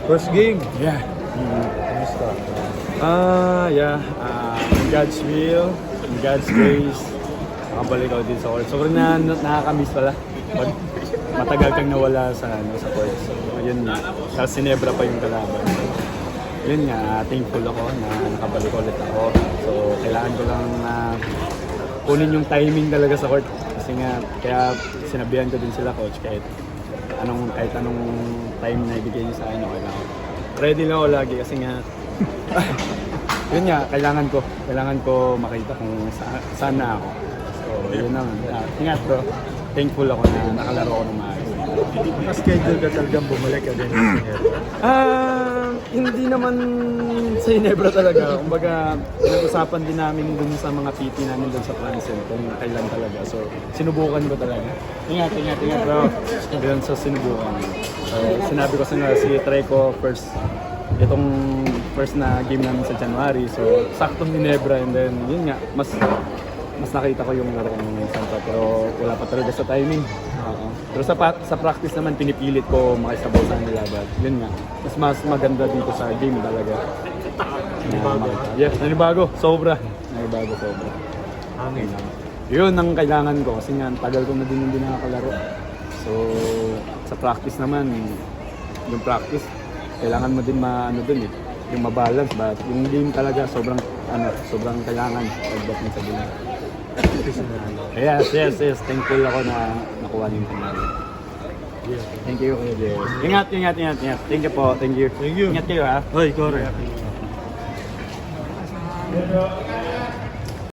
First game. Yeah. Kamusta? In God's will, in God's grace, nakabalik ako din sa court. Sobrang nakakamiss pala. Matagal kang nawala sa court. So, yun nga. Tapos sinebra pa yung kalaban. Yun nga, thankful ako na nakabalik ulit ako. So, kailangan ko lang kunin yung timing talaga sa court. Kasi nga, kaya sinabihan ko din sila, coach, kahit anong time na ibigay niyo sa akin, okay lang ako. Ready lang ako lagi kasi nga, yun nga, kailangan ko makita kung saan na ako. So, yun naman. Ingat bro, thankful ako na nakalaro ako ng maayos. Naka-schedule ka talagang bumalik ka din sa Ginebra? Hindi naman sa Ginebra talaga. Kumbaga, nag-usapan din namin dun sa mga PT namin dun sa Francel kung kailan talaga. So, sinubukan ko talaga. Ingat bro. Yun, so sinubukan. So, sinabi ko si Treco itong first na game namin sa January. So, saktong Ginebra and then, yun nga, mas nakita ko yung laro ng Santa pero wala pa talaga sa timing. Pero sa practice naman pinipilit ko makisabaw sa nila but yun nga, mas maganda dito sa game talaga. Nanibago, sobra. Hangin. Yun ang kailangan ko kasi nga tagal ko na din hindi nakakalaro. So sa practice naman, yung practice kailangan mo din dun yung mabalance but yung game talaga sobrang kailangan pagdating sa game. Yes. Thankful ako na nakuha din ko na. Thank you. Ingat. Thank you po. Thank you. Ingat kayo ha. Hoy, correct.